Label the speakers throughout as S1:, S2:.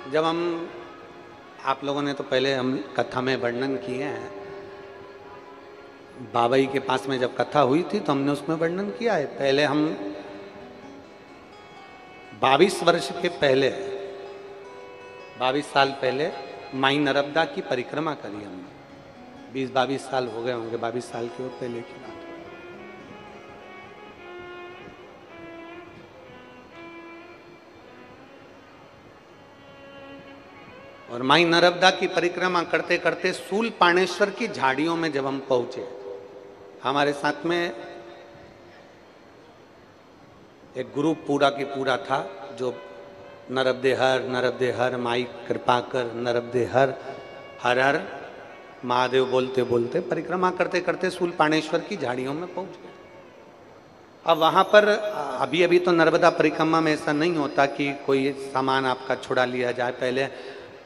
S1: जब हम आप लोगों ने तो पहले हम कथा में वर्णन किए हैं, बाबाई के पास में जब कथा हुई थी तो हमने उसमें वर्णन किया है। पहले हम 22 वर्ष के पहले 22 साल पहले माई नर्मदा की परिक्रमा करी हमने। 20-22 साल हो गए होंगे, 22 साल की और पहले की बात। और माई नर्मदा की परिक्रमा करते करते सूल पाणेश्वर की झाड़ियों में जब हम पहुंचे, हमारे साथ में एक ग्रुप पूरा की पूरा था जो नरब्दे हर माई कृपा कर, नरब्दे हर हर हर महादेव बोलते बोलते परिक्रमा करते करते सूल पाणेश्वर की झाड़ियों में पहुंच गए। अब वहां पर अभी अभी तो नर्मदा परिक्रमा में ऐसा नहीं होता कि कोई सामान आपका छुड़ा लिया जाए। पहले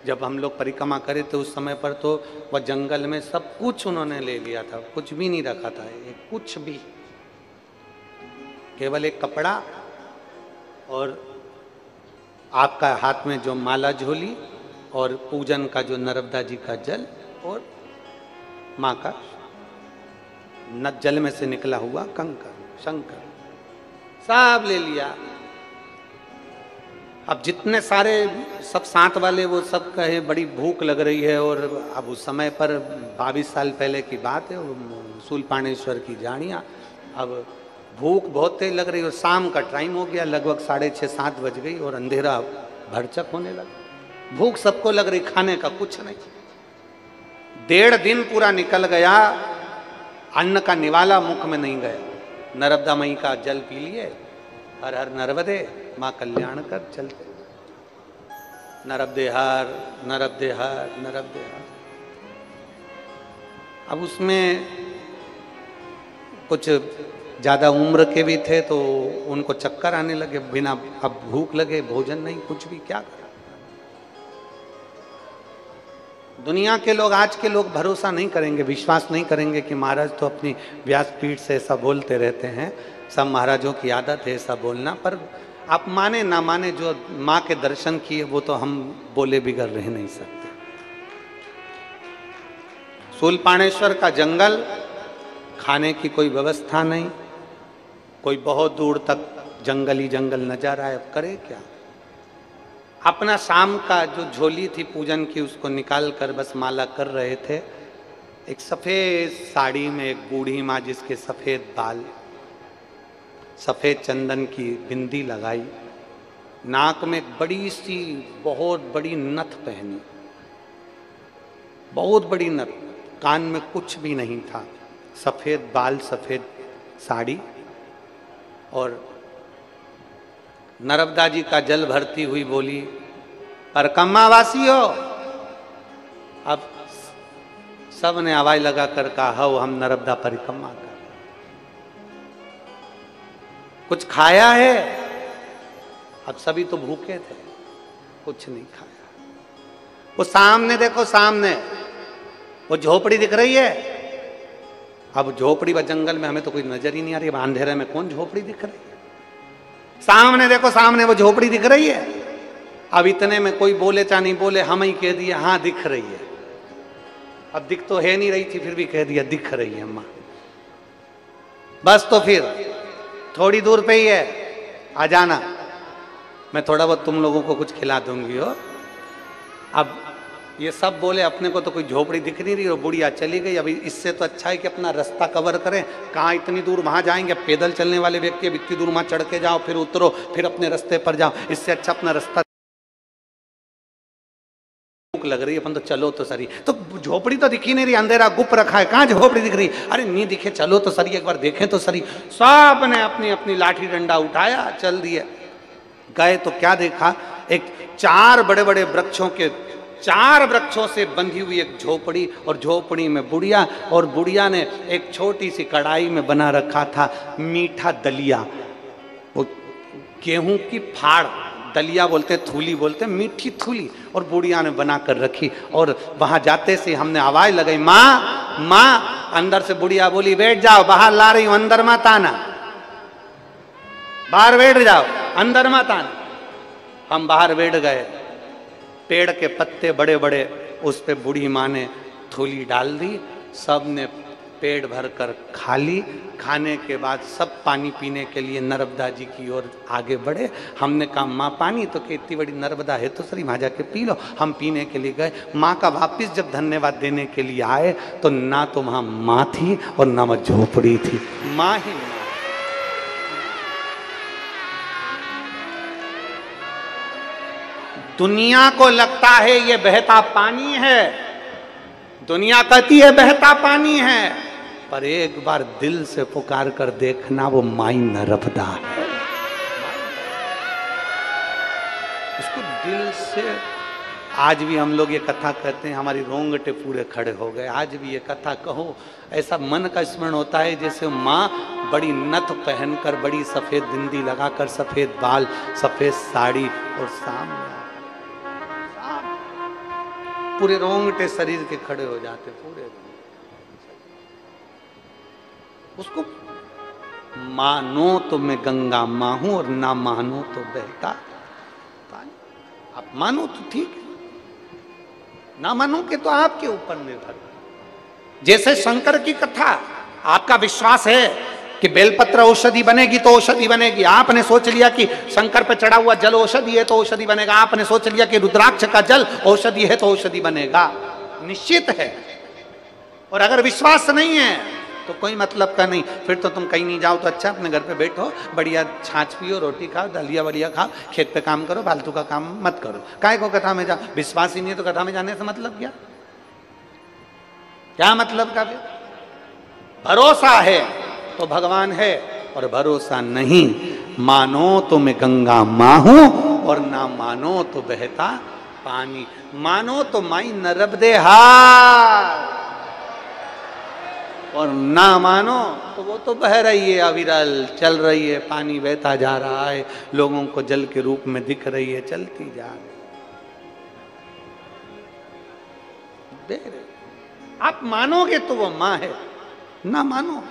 S1: जब हम लोग परिक्रमा करे थे उस समय पर तो वह जंगल में सब कुछ उन्होंने ले लिया था, कुछ भी नहीं रखा था, कुछ भी, केवल एक कपड़ा और आपका हाथ में जो माला झोली और पूजन का जो नर्मदा जी का जल और माँ का जल में से निकला हुआ कंकर शंकर सब ले लिया। अब जितने सारे सब साथ वाले वो सब कहे बड़ी भूख लग रही है, और अब उस समय पर 22 साल पहले की बात है, सूल पाणेश्वर की झाड़ियाँ, अब भूख बहुत तेज लग रही और शाम का टाइम हो गया, लगभग 6:30-7 बज गई और अंधेरा भरचक होने लगा। भूख सबको लग रही, खाने का कुछ नहीं। 1.5 दिन पूरा निकल गया, अन्न का निवाला मुख में नहीं गया। नर्मदा मई का जल पी लिए, हर हर नर्मदे माँ कल्याण कर चलते, नर्मदे हर नर्मदे हर नर्मदे हर। अब उसमें कुछ ज़्यादा उम्र के भी थे तो उनको चक्कर आने लगे, बिना अब भूख लगे, भोजन नहीं, कुछ भी, क्या करें। दुनिया के लोग, आज के लोग भरोसा नहीं करेंगे, विश्वास नहीं करेंगे कि महाराज तो अपनी व्यासपीठ से ऐसा बोलते रहते हैं, सब महाराजों की आदत है ऐसा बोलना। पर आप माने ना माने, जो माँ के दर्शन किए वो तो हम बोले बिगड़ रह नहीं सकते। सूलपाणेश्वर का जंगल, खाने की कोई व्यवस्था नहीं, कोई बहुत दूर तक जंगल ही जंगल नजर आए, अब करे क्या। अपना शाम का जो झोली थी पूजन की उसको निकाल कर बस माला कर रहे थे। एक सफेद साड़ी में एक बूढ़ी माँ, जिसके सफेद बाल, सफेद चंदन की बिंदी लगाई, नाक में एक बड़ी सी बहुत बड़ी नथ पहनी, बहुत बड़ी नथ, कान में कुछ भी नहीं था, सफेद बाल, सफेद साड़ी, और नर्मदा जी का जल भरती हुई बोली, परिक्रमा वासी हो। अब सब ने आवाज लगा कर कहा, हो हम नर्मदा परिक्रमा कर। कुछ खाया है? अब सभी तो भूखे थे, कुछ नहीं खाया। वो सामने देखो, सामने वो झोपड़ी दिख रही है। अब झोपड़ी व जंगल में हमें तो कोई नजर ही नहीं आ रही, अंधेरे में कौन झोपड़ी दिख रही है। सामने देखो, सामने वो झोपड़ी दिख रही है। अब इतने में कोई बोले चाहे नहीं बोले, हम ही कह दिया हाँ दिख रही है। अब दिख तो है नहीं रही थी, फिर भी कह दिया दिख रही है अम्मा। बस तो फिर थोड़ी दूर पे ही है, आ जाना, मैं थोड़ा बहुत तुम लोगों को कुछ खिला दूंगी हो। अब ये सब बोले, अपने को तो कोई झोपड़ी दिख नहीं रही और बुढ़िया चली गई। अभी इससे तो अच्छा है कि अपना रास्ता कवर करें, कहाँ इतनी दूर वहां जाएंगे, पैदल चलने वाले व्यक्ति अब इतनी दूर वहां चढ़ के जाओ, फिर उतरो, फिर अपने रास्ते पर जाओ, इससे अच्छा अपना रास्ता, भूख लग रही है अपन तो चलो तो सरी। तो झोपड़ी तो दिखी नहीं रही, अंधेरा गुप रखा है, कहाँ झोपड़ी दिख रही। अरे नहीं दिखे, चलो तो सरी, एक बार देखें तो सरी। सब ने अपनी अपनी लाठी डंडा उठाया, चल दिए। गए तो क्या देखा, एक 4 बड़े बड़े वृक्षों के, 4 वृक्षों से बंधी हुई एक झोपड़ी, और झोपड़ी में बुढ़िया, और बुढ़िया ने एक छोटी सी कढ़ाई में बना रखा था मीठा दलिया, वो गेहूं की फाड़, दलिया बोलते, थूली बोलते, मीठी थूली, और बुढ़िया ने बना कर रखी। और वहां जाते से हमने आवाज लगाई, माँ माँ। अंदर से बुढ़िया बोली, बैठ जाओ, बाहर ला रही हूं, अंदर मत आना, बाहर बैठ जाओ, अंदर मत आना। हम बाहर बैठ गए। पेड़ के पत्ते बड़े बड़े, उस पे बूढ़ी माँ ने थोली डाल दी, सब ने पेट भर कर खा ली। खाने के बाद सब पानी पीने के लिए नर्मदा जी की ओर आगे बढ़े। हमने कहा माँ पानी, तो कि इतनी बड़ी नर्मदा है तो सरी, वहाँ जाके पी लो। हम पीने के लिए गए। माँ का वापिस जब धन्यवाद देने के लिए आए तो ना तो वहाँ माँ थी और ना वहाँ झोपड़ी थी, माँ ही माँ। दुनिया को लगता है ये बहता पानी है, दुनिया कहती है बहता पानी है, पर एक बार दिल से पुकार कर देखना, वो माई नर्मदा है। उसको दिल से, आज भी हम लोग ये कथा कहते हैं, हमारी रोंगटे पूरे खड़े हो गए। आज भी ये कथा कहो, ऐसा मन का स्मरण होता है जैसे माँ बड़ी नथ पहनकर, बड़ी सफेद बिंदी लगाकर, सफेद बाल, सफेद साड़ी, और सामने पूरे रोंगटे शरीर के खड़े हो जाते पूरे। उसको मानो तो मैं गंगा माँ हूं और ना मानो तो बहता पानी। आप मानो तो ठीक है, ना मानो के तो आपके ऊपर निर्भर। जैसे शंकर की कथा, आपका विश्वास है कि बेलपत्र औषधि बनेगी तो औषधि बनेगी। आपने सोच लिया कि शंकर पर चढ़ा हुआ जल औषधि है तो औषधि बनेगा। आपने सोच लिया कि रुद्राक्ष का जल औषधि है तो औषधि बनेगा, निश्चित है। और अगर विश्वास नहीं है तो कोई मतलब का नहीं, फिर तो तुम कहीं नहीं जाओ तो अच्छा, अपने घर पे बैठो, बढ़िया छाछ पियो, रोटी खाओ, दलिया वलिया खाओ, खेत पे काम करो, फालतू का काम मत करो। काहे को कथा में जाओ? विश्वास ही नहीं है तो कथा में जाने से मतलब क्या? क्या मतलब का? भरोसा है तो भगवान है, और भरोसा नहीं, मानो तो मैं गंगा माँ हूं और ना मानो तो बहता पानी। मानो तो माई नर्मदे हार, और ना मानो तो वो तो बह रही है, अविरल चल रही है, पानी बहता जा रहा है, लोगों को जल के रूप में दिख रही है, चलती जा रही। आप मानोगे तो वो माँ है, ना मानो